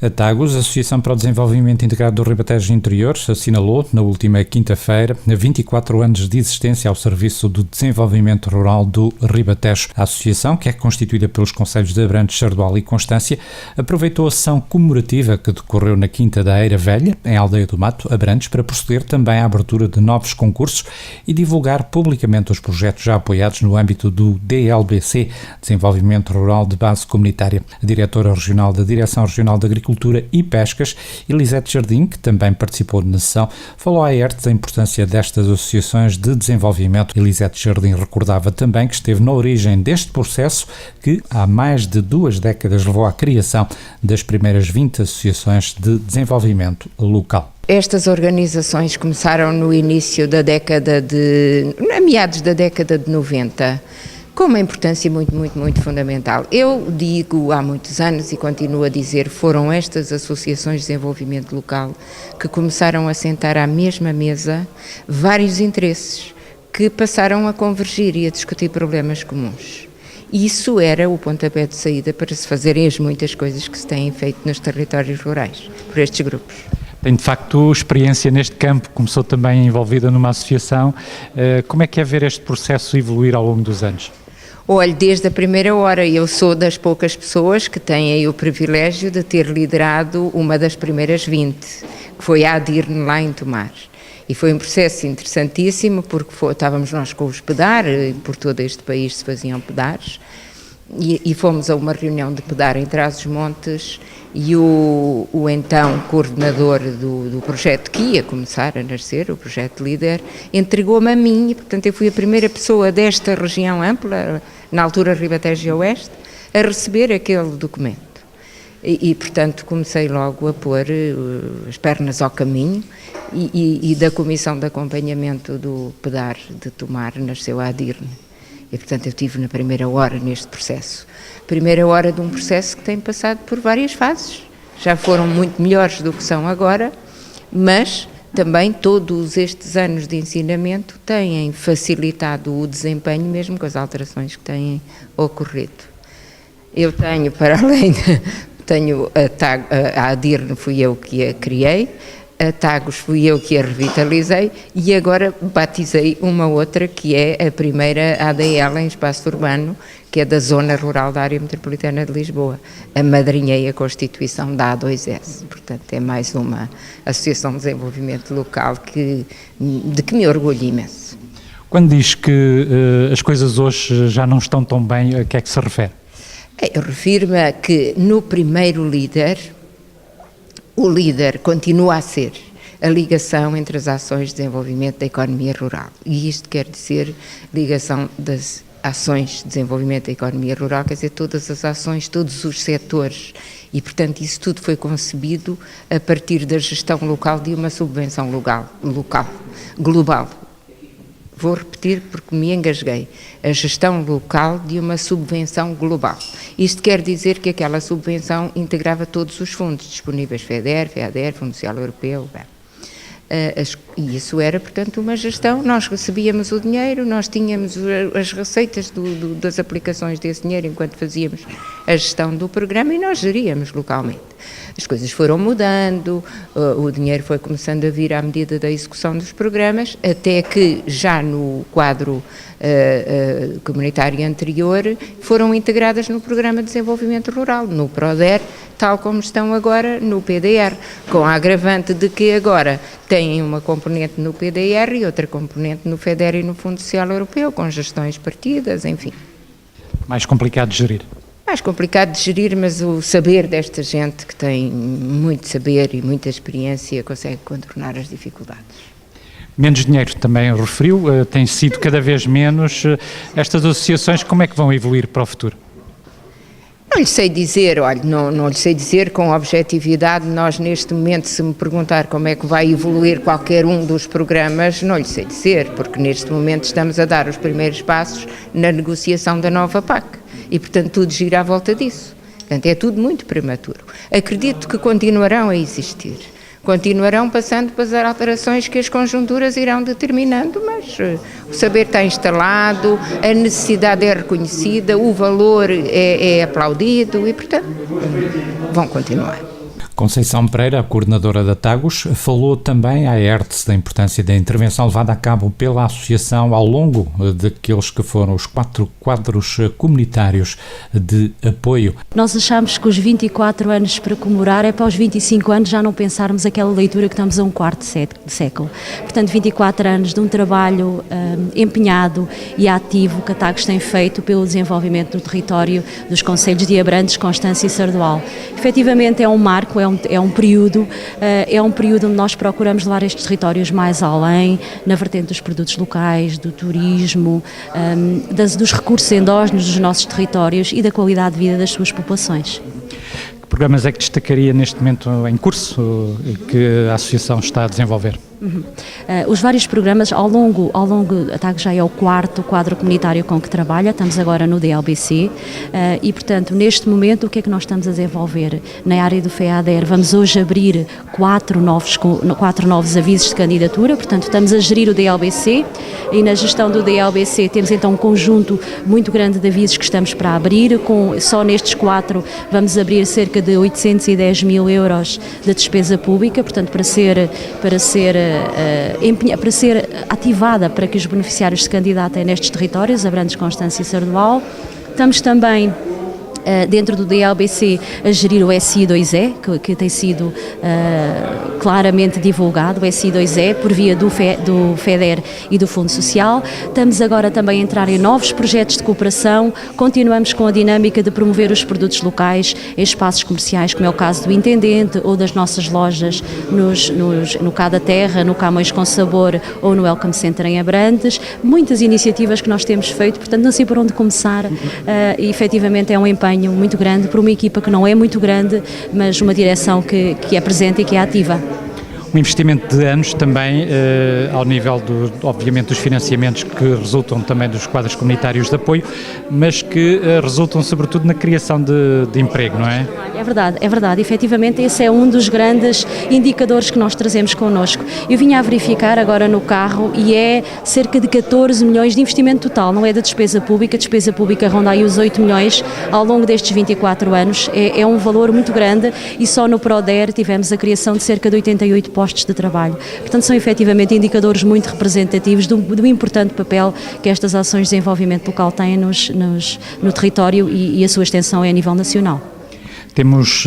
A Tagus, Associação para o Desenvolvimento Integrado do Ribatejo Interior, assinalou, na última quinta-feira, 24 anos de existência ao serviço do desenvolvimento rural do Ribatejo. A associação, que é constituída pelos concelhos de Abrantes, Sardual e Constância, aproveitou a sessão comemorativa que decorreu na Quinta da Eira Velha, em Aldeia do Mato, Abrantes, para proceder também à abertura de novos concursos e divulgar publicamente os projetos já apoiados no âmbito do DLBC, Desenvolvimento Rural de Base Comunitária. A diretora regional da Direção Regional de Agricultura e Pescas, Elisete Jardim, que também participou na sessão, falou à ERTE da importância destas associações de desenvolvimento. Elisete Jardim recordava também que esteve na origem deste processo que há mais de 2 décadas levou à criação das primeiras 20 associações de desenvolvimento local. Estas organizações começaram no início da meados da década de 90, com uma importância muito fundamental. Eu digo há muitos anos e continuo a dizer, foram estas associações de desenvolvimento local que começaram a sentar à mesma mesa vários interesses que passaram a convergir e a discutir problemas comuns. Isso era o pontapé de saída para se fazerem as muitas coisas que se têm feito nos territórios rurais, por estes grupos. Tem de facto experiência neste campo, começou também envolvida numa associação. Como é que é ver este processo evoluir ao longo dos anos? Olha, desde a primeira hora, eu sou das poucas pessoas que têm aí o privilégio de ter liderado uma das primeiras 20, que foi a ADIRN lá em Tomar. E foi um processo interessantíssimo, porque estávamos nós com os PEDAR, por todo este país se faziam PEDARs, e fomos a uma reunião de PEDAR em Trás-os-Montes, e o então coordenador do projeto que ia começar a nascer, o projeto líder, entregou-me a mim, e portanto eu fui a primeira pessoa desta região ampla, na altura Ribatejo Oeste, a receber aquele documento. E portanto comecei logo a pôr as pernas ao caminho, e da Comissão de Acompanhamento do PEDAR de Tomar nasceu a ADIRN. E, portanto, eu estive na primeira hora neste processo. Primeira hora de um processo que tem passado por várias fases. Já foram muito melhores do que são agora, mas também todos estes anos de ensinamento têm facilitado o desempenho, mesmo com as alterações que têm ocorrido. Eu tenho, para além, tenho a ADIRN, fui eu que a criei, a Tagus fui eu que a revitalizei e agora batizei uma outra que é a primeira ADL em espaço urbano, que é da Zona Rural da Área Metropolitana de Lisboa. Amadrinhei a constituição da A2S, portanto é mais uma associação de desenvolvimento local de que me orgulho imenso. Quando diz que as coisas hoje já não estão tão bem, a que é que se refere? Eu refiro-me a que no primeiro líder, o líder continua a ser a ligação entre as ações de desenvolvimento da economia rural. E isto quer dizer ligação das ações de desenvolvimento da economia rural, quer dizer, todas as ações, todos os setores. E, portanto, isso tudo foi concebido a partir da gestão local de uma subvenção global. Vou repetir porque me engasguei. A gestão local de uma subvenção global. Isto quer dizer que aquela subvenção integrava todos os fundos disponíveis, FEDER, FEADER, Fundo Social Europeu. E isso era, portanto, uma gestão. Nós recebíamos o dinheiro, nós tínhamos as receitas das aplicações desse dinheiro enquanto fazíamos a gestão do programa e nós geríamos localmente. As coisas foram mudando, o dinheiro foi começando a vir à medida da execução dos programas, até que já no quadro comunitário anterior foram integradas no Programa de Desenvolvimento Rural, no PRODER, tal como estão agora no PDR, com a agravante de que agora têm uma componente no PDR e outra componente no FEDER e no Fundo Social Europeu, com gestões partidas, enfim. Mais complicado de gerir. Mais complicado de gerir, mas o saber desta gente que tem muito saber e muita experiência consegue contornar as dificuldades. Menos dinheiro também referiu, tem sido cada vez menos. Estas associações, como é que vão evoluir para o futuro? Não lhe sei dizer, olha, não lhe sei dizer com objetividade. Nós neste momento, se me perguntar como é que vai evoluir qualquer um dos programas, não lhe sei dizer, porque neste momento estamos a dar os primeiros passos na negociação da nova PAC. E, portanto, tudo gira à volta disso. Portanto, é tudo muito prematuro. Acredito que continuarão a existir. Continuarão passando pelas alterações que as conjunturas irão determinando, mas o saber está instalado, a necessidade é reconhecida, o valor é aplaudido e, portanto, vão continuar. Conceição Pereira, a coordenadora da Tagus, falou também à ERTS da importância da intervenção levada a cabo pela associação ao longo daqueles que foram os 4 quadros comunitários de apoio. Nós achamos que os 24 anos para comemorar é para os 25 anos já não pensarmos aquela leitura que estamos a um quarto de século. Portanto, 24 anos de um trabalho empenhado e ativo que a Tagus tem feito pelo desenvolvimento do território dos concelhos de Abrantes, Constância e Sardual. Efetivamente é um marco, é um período onde nós procuramos levar estes territórios mais além, na vertente dos produtos locais, do turismo, dos recursos endógenos dos nossos territórios e da qualidade de vida das suas populações. Que programas é que destacaria neste momento em curso que a Associação está a desenvolver? Os vários programas ao longo a Tagus já é o 4º quadro comunitário com que trabalha, estamos agora no DLBC e portanto neste momento o que é que nós estamos a desenvolver? Na área do FEADER vamos hoje abrir 4 novos avisos de candidatura, portanto estamos a gerir o DLBC e na gestão do DLBC temos então um conjunto muito grande de avisos que estamos para abrir, só nestes 4 vamos abrir cerca de 810 mil euros de despesa pública, portanto para ser ativada para que os beneficiários se candidatem nestes territórios, Abrantes, Constância e Sardual. Estamos também dentro do DLBC a gerir o SI2E, que tem sido claramente divulgado, o SI2E, por via do FEDER e do Fundo Social. Estamos agora também a entrar em novos projetos de cooperação, continuamos com a dinâmica de promover os produtos locais em espaços comerciais, como é o caso do Intendente ou das nossas lojas no Cá da Terra, no Camões com Sabor ou no Welcome Center em Abrantes. Muitas iniciativas que nós temos feito, portanto não sei por onde começar e efetivamente é um empenho muito grande para uma equipa que não é muito grande, mas uma direção que é presente e que é ativa. Um investimento de anos também ao nível, obviamente, dos financiamentos que resultam também dos quadros comunitários de apoio, mas que resultam sobretudo na criação de emprego, não é? É verdade, efetivamente esse é um dos grandes indicadores que nós trazemos connosco. Eu vinha a verificar agora no carro e é cerca de 14 milhões de investimento total, não é da despesa pública, a despesa pública ronda aí os 8 milhões ao longo destes 24 anos, é um valor muito grande e só no PRODER tivemos a criação de cerca de 88 postos de trabalho. Portanto, são efetivamente indicadores muito representativos do importante papel que estas ações de desenvolvimento local têm no território e a sua extensão é a nível nacional. Temos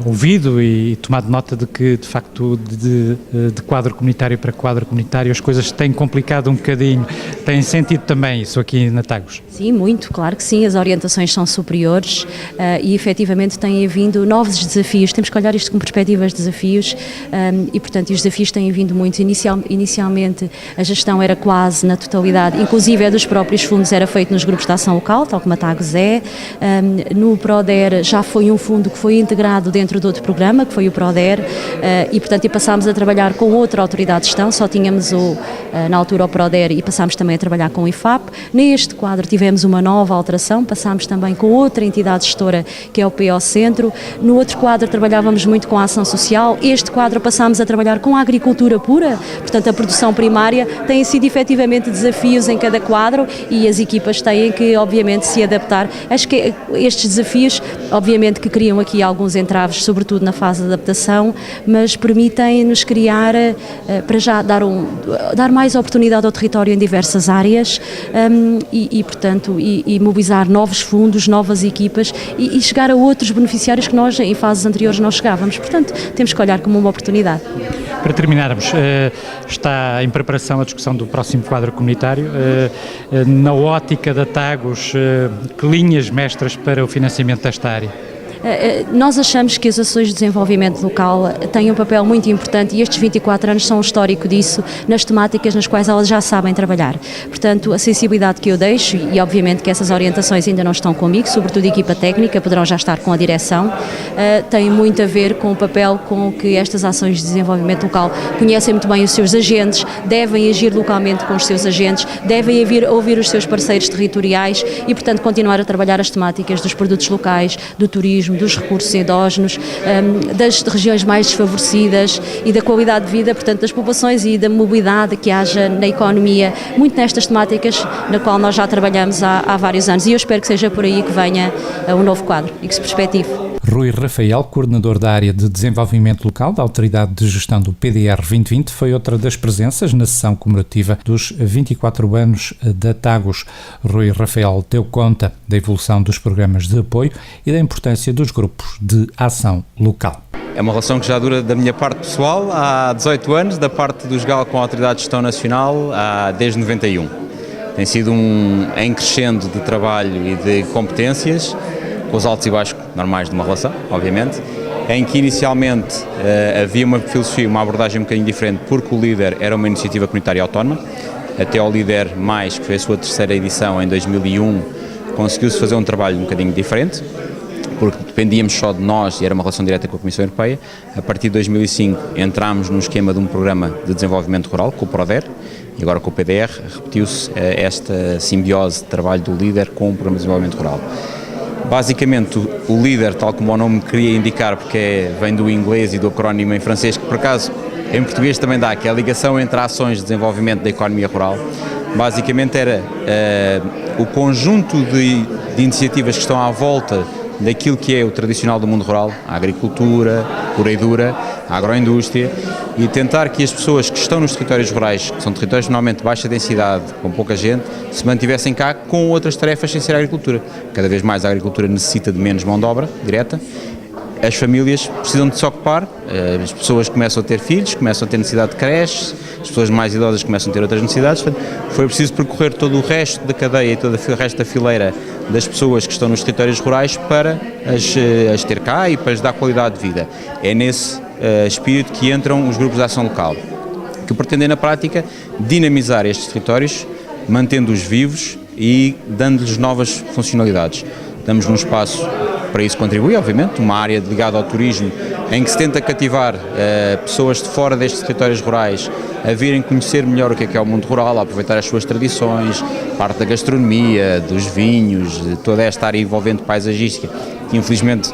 ouvido e tomado nota de que, de facto, de quadro comunitário para quadro comunitário as coisas têm complicado um bocadinho. Tem sentido também isso aqui na Tagus? Sim, muito, claro que sim, as orientações são superiores e efetivamente têm vindo novos desafios, temos que olhar isto com perspectivas de desafios e portanto os desafios têm vindo muito. Inicialmente a gestão era quase na totalidade, inclusive é dos próprios fundos, era feito nos grupos de ação local, tal como a Tagus é. No PRODER já foi um fundo que foi integrado dentro de outro programa, que foi o PRODER, e portanto passámos a trabalhar com outra autoridade de gestão, só tínhamos na altura o PRODER e passámos também a trabalhar com o IFAP. Neste quadro tivemos uma nova alteração, passámos também com outra entidade gestora que é o PO Centro. No outro quadro trabalhávamos muito com a ação social, este quadro passámos a trabalhar com a agricultura pura, portanto a produção primária. Têm sido efetivamente desafios em cada quadro e as equipas têm que obviamente se adaptar. Acho que estes desafios obviamente que criam aqui alguns entraves, sobretudo na fase de adaptação, mas permitem-nos criar, para já dar mais oportunidade ao território em diversas áreas e portanto, e mobilizar novos fundos, novas equipas e chegar a outros beneficiários que nós em fases anteriores não chegávamos. Portanto, temos que olhar como uma oportunidade. Para terminarmos, está em preparação a discussão do próximo quadro comunitário. Na ótica da Tagus, que linhas mestras para o financiamento desta área? Nós achamos que as ações de desenvolvimento local têm um papel muito importante e estes 24 anos são um histórico disso nas temáticas nas quais elas já sabem trabalhar. Portanto, a sensibilidade que eu deixo, e obviamente que essas orientações ainda não estão comigo, sobretudo a equipa técnica, poderão já estar com a direção, tem muito a ver com o papel com que estas ações de desenvolvimento local conhecem muito bem os seus agentes, devem agir localmente com os seus agentes, devem ouvir os seus parceiros territoriais e, portanto, continuar a trabalhar as temáticas dos produtos locais, do turismo, dos recursos endógenos, das regiões mais desfavorecidas e da qualidade de vida, portanto, das populações e da mobilidade que haja na economia, muito nestas temáticas na qual nós já trabalhamos há vários anos, e eu espero que seja por aí que venha um novo quadro e que se perspective. Rui Rafael, coordenador da área de desenvolvimento local da Autoridade de Gestão do PDR 2020, foi outra das presenças na sessão comemorativa dos 24 anos da Tagus. Rui Rafael deu conta da evolução dos programas de apoio e da importância dos grupos de ação local. É uma relação que já dura da minha parte pessoal há 18 anos, da parte do GAL com a Autoridade de Gestão Nacional desde 91. Tem sido em crescendo de trabalho e de competências, com os altos e baixos normais de uma relação, obviamente, em que inicialmente havia uma filosofia, uma abordagem um bocadinho diferente, porque o LEADER era uma iniciativa comunitária autónoma, até ao LEADER+, que foi a sua terceira edição em 2001, conseguiu-se fazer um trabalho um bocadinho diferente, porque dependíamos só de nós e era uma relação direta com a Comissão Europeia. A partir de 2005 entramos num esquema de um programa de desenvolvimento rural, com o PRODER, e agora com o PDR, repetiu-se esta simbiose de trabalho do LEADER com o programa de desenvolvimento rural. Basicamente, o LEADER, tal como o nome queria indicar, porque vem do inglês e do acrónimo em francês, que por acaso em português também dá, que é a ligação entre ações de desenvolvimento da economia rural, basicamente era o conjunto de iniciativas que estão à volta daquilo que é o tradicional do mundo rural, a agricultura pura e dura, a agroindústria, e tentar que as pessoas que estão nos territórios rurais, que são territórios normalmente de baixa densidade, com pouca gente, se mantivessem cá com outras tarefas sem ser a agricultura. Cada vez mais a agricultura necessita de menos mão de obra direta, as famílias precisam de se ocupar, as pessoas começam a ter filhos, começam a ter necessidade de creches, as pessoas mais idosas começam a ter outras necessidades, portanto, foi preciso percorrer todo o resto da cadeia e todo o resto da fileira das pessoas que estão nos territórios rurais para as ter cá e para lhes dar qualidade de vida. É nesse espírito que entram os grupos de ação local, que pretendem na prática dinamizar estes territórios, mantendo-os vivos e dando-lhes novas funcionalidades. Damos num espaço para isso contribui, obviamente, uma área ligada ao turismo, em que se tenta cativar pessoas de fora destes territórios rurais a virem conhecer melhor o que é o mundo rural, a aproveitar as suas tradições, parte da gastronomia, dos vinhos, de toda esta área envolvente paisagística, que infelizmente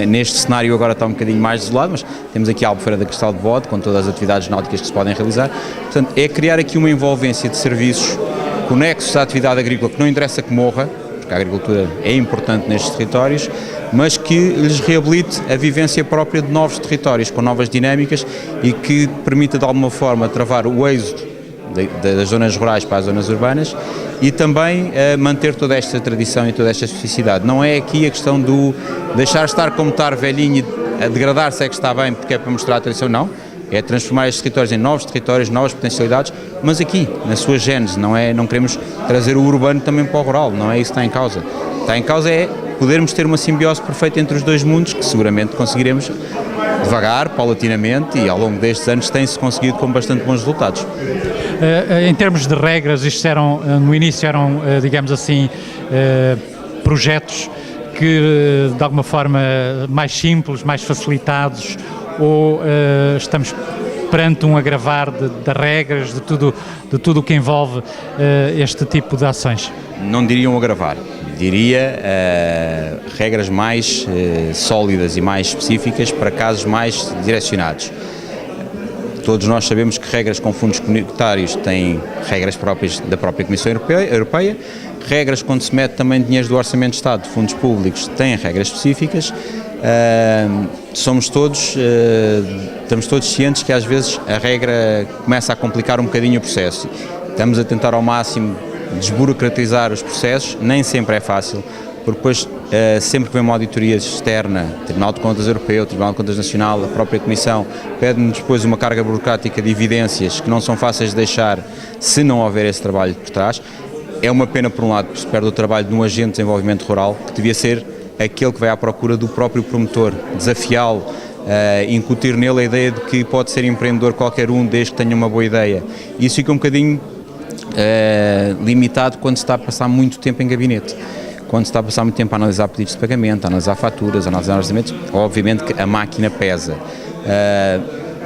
neste cenário agora está um bocadinho mais desolado, mas temos aqui a Albufeira da Cristal de Bode, com todas as atividades náuticas que se podem realizar. Portanto, é criar aqui uma envolvência de serviços conexos à atividade agrícola, que não interessa que morra, porque a agricultura é importante nestes territórios, mas que lhes reabilite a vivência própria de novos territórios, com novas dinâmicas e que permita de alguma forma travar o êxodo das zonas rurais para as zonas urbanas e também manter toda esta tradição e toda esta especificidade. Não é aqui a questão do deixar estar como estar velhinho e a degradar-se é que está bem porque é para mostrar a tradição, não. É transformar estes territórios em novos territórios, novas potencialidades, mas aqui, na sua gênese, não queremos trazer o urbano também para o rural, não é isso que está em causa. Está em causa é podermos ter uma simbiose perfeita entre os dois mundos, que seguramente conseguiremos devagar, paulatinamente, e ao longo destes anos tem-se conseguido com bastante bons resultados. Em termos de regras, isto no início eram, digamos assim, projetos que de alguma forma mais simples, mais facilitados, ou estamos perante um agravar de regras, de tudo o que envolve este tipo de ações? Não diria um agravar, diria regras mais sólidas e mais específicas para casos mais direcionados. Todos nós sabemos que regras com fundos comunitários têm regras próprias da própria Comissão Europeia, regras quando se mete também dinheiro do Orçamento de Estado, de fundos públicos, têm regras específicas. Estamos todos cientes que às vezes a regra começa a complicar um bocadinho o processo. Estamos a tentar ao máximo desburocratizar os processos, nem sempre é fácil, porque depois sempre que vem uma auditoria externa, Tribunal de Contas Europeu, Tribunal de Contas Nacional, a própria Comissão, pede-nos depois uma carga burocrática de evidências que não são fáceis de deixar se não houver esse trabalho por trás. É uma pena por um lado, porque se perde o trabalho de um agente de desenvolvimento rural, que devia ser aquele que vai à procura do próprio promotor, desafiá-lo, incutir nele a ideia de que pode ser empreendedor qualquer um, desde que tenha uma boa ideia. Isso fica um bocadinho limitado quando se está a passar muito tempo em gabinete. Quando se está a passar muito tempo a analisar pedidos de pagamento, a analisar faturas, a analisar orçamentos, obviamente que a máquina pesa.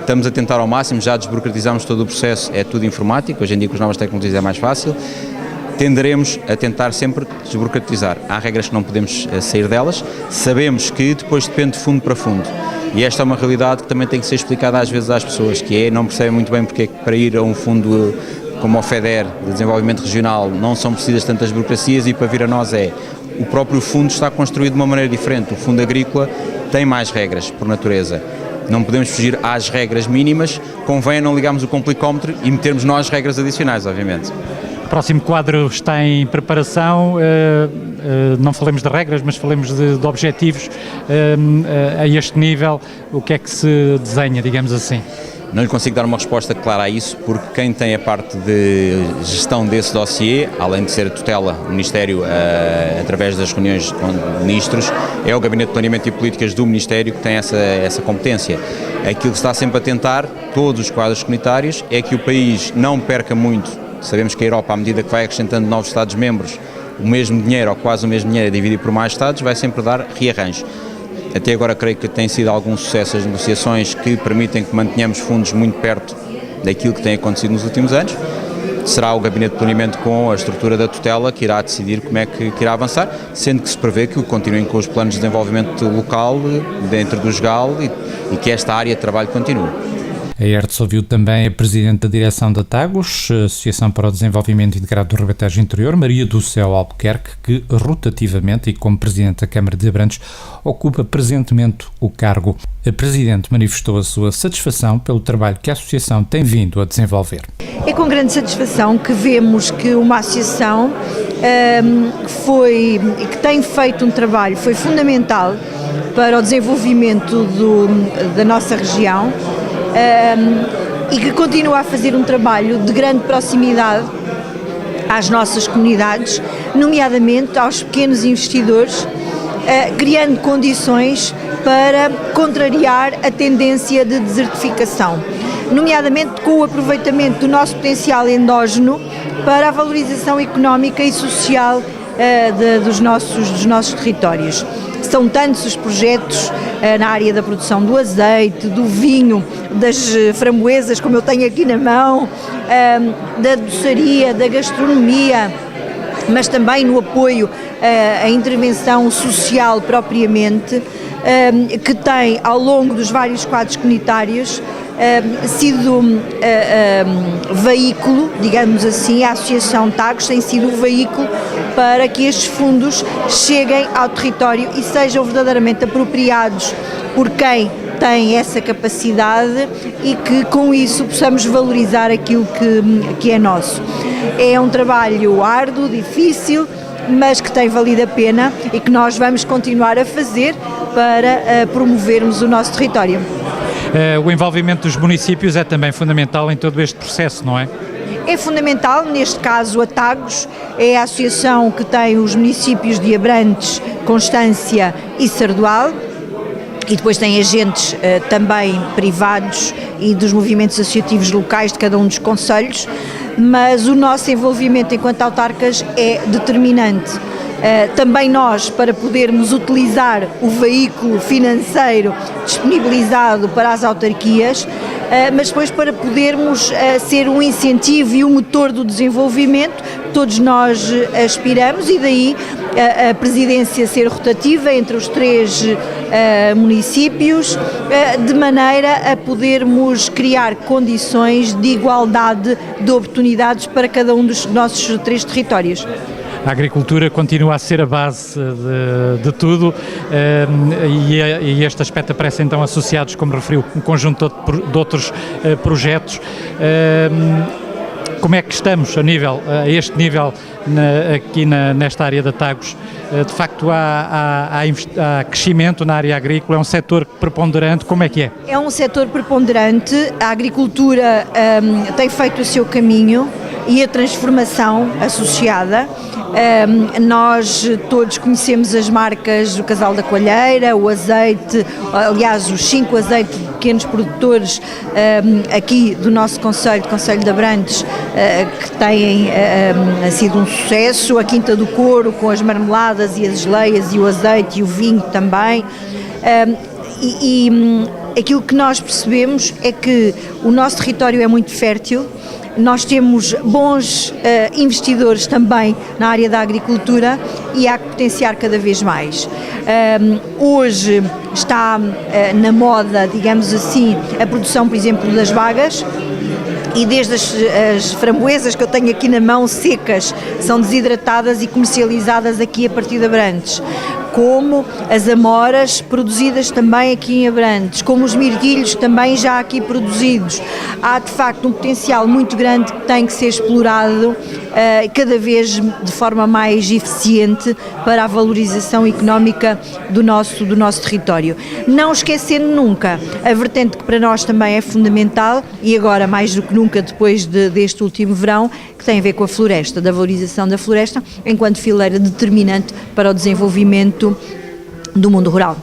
Estamos a tentar ao máximo, já desburocratizamos todo o processo, é tudo informático, hoje em dia com as novas tecnologias é mais fácil. tenderemos a tentar sempre desburocratizar. Há regras que não podemos sair delas, sabemos que depois depende de fundo para fundo. E esta é uma realidade que também tem que ser explicada às vezes às pessoas, que não percebem muito bem porque é que para ir a um fundo como o FEDER, de desenvolvimento regional, não são precisas tantas burocracias, e para vir a nós o próprio fundo está construído de uma maneira diferente. O fundo agrícola tem mais regras, por natureza. Não podemos fugir às regras mínimas, convém não ligarmos o complicómetro e metermos nós regras adicionais, obviamente. O próximo quadro está em preparação, não falemos de regras, mas falemos de objetivos. A este nível, o que é que se desenha, digamos assim? Não lhe consigo dar uma resposta clara a isso, porque quem tem a parte de gestão desse dossiê, além de ser a tutela do Ministério através das reuniões com ministros, é o Gabinete de Planeamento e Políticas do Ministério que tem essa competência. Aquilo que está sempre a tentar, todos os quadros comunitários, é que o país não perca muito. Sabemos que a Europa, à medida que vai acrescentando novos Estados-membros, o mesmo dinheiro, ou quase o mesmo dinheiro, é dividido por mais Estados, vai sempre dar rearranjo. Até agora creio que tem sido algum sucesso as negociações que permitem que mantenhamos fundos muito perto daquilo que tem acontecido nos últimos anos. Será o Gabinete de Planeamento, com a estrutura da tutela, que irá decidir como é que irá avançar, sendo que se prevê que continuem com os planos de desenvolvimento local dentro do SGAL e que esta área de trabalho continue. A ERTS ouviu também a Presidente da Direção da TAGOS, Associação para o Desenvolvimento Integrado do Ribatejo Interior, Maria do Céu Albuquerque, que rotativamente e como Presidente da Câmara de Abrantes ocupa presentemente o cargo. A Presidente manifestou a sua satisfação pelo trabalho que a Associação tem vindo a desenvolver. É com grande satisfação que vemos que uma associação que tem feito um trabalho, foi fundamental para o desenvolvimento da nossa região, e que continua a fazer um trabalho de grande proximidade às nossas comunidades, nomeadamente aos pequenos investidores, criando condições para contrariar a tendência de desertificação, nomeadamente com o aproveitamento do nosso potencial endógeno para a valorização económica e social dos nossos territórios. São tantos os projetos na área da produção do azeite, do vinho, das framboesas, como eu tenho aqui na mão, da doçaria, da gastronomia, mas também no apoio à intervenção social propriamente, que tem, ao longo dos vários quadros comunitários, sido veículo, digamos assim, a Associação TAGOS tem sido o veículo para que estes fundos cheguem ao território e sejam verdadeiramente apropriados por quem tem essa capacidade e que com isso possamos valorizar aquilo que é nosso. É um trabalho árduo, difícil, mas que tem valido a pena e que nós vamos continuar a fazer para promovermos o nosso território. O envolvimento dos municípios é também fundamental em todo este processo, não é? É fundamental, neste caso a TAGOS é a associação que tem os municípios de Abrantes, Constância e Sardual, e depois tem agentes também privados e dos movimentos associativos locais de cada um dos concelhos, mas o nosso envolvimento enquanto autarcas é determinante. Também nós, para podermos utilizar o veículo financeiro disponibilizado para as autarquias, mas depois para podermos ser um incentivo e um motor do desenvolvimento, todos nós aspiramos, e daí a presidência ser rotativa entre os 3 municípios, de maneira a podermos criar condições de igualdade de oportunidades para cada um dos nossos 3 territórios. A agricultura continua a ser a base de tudo, e este aspecto aparece então associados, como referiu, um conjunto de outros projetos. Como é que estamos a este nível aqui nesta área da TAGOS? De facto há crescimento na área agrícola, é um setor preponderante, como é que é? É um setor preponderante, a agricultura tem feito o seu caminho e a transformação associada. Nós todos conhecemos as marcas do Casal da Coalheira, o azeite, aliás os 5 azeites de pequenos produtores aqui do nosso concelho de Abrantes, que têm sido um sucesso, a Quinta do Couro com as marmeladas e as geleias e o azeite e o vinho também. Aquilo que nós percebemos é que o nosso território é muito fértil, nós temos bons investidores também na área da agricultura e há que potenciar cada vez mais. Hoje está na moda, digamos assim, a produção, por exemplo, das bagas, e desde as framboesas que eu tenho aqui na mão secas, são desidratadas e comercializadas aqui a partir de Abrantes, como as amoras produzidas também aqui em Abrantes, como os mirguilhos também já aqui produzidos. Há de facto um potencial muito grande que tem que ser explorado cada vez de forma mais eficiente para a valorização económica do nosso território. Não esquecendo nunca a vertente que para nós também é fundamental, e agora mais do que nunca depois deste último verão, que tem a ver com a floresta, da valorização da floresta enquanto fileira determinante para o desenvolvimento do mundo rural.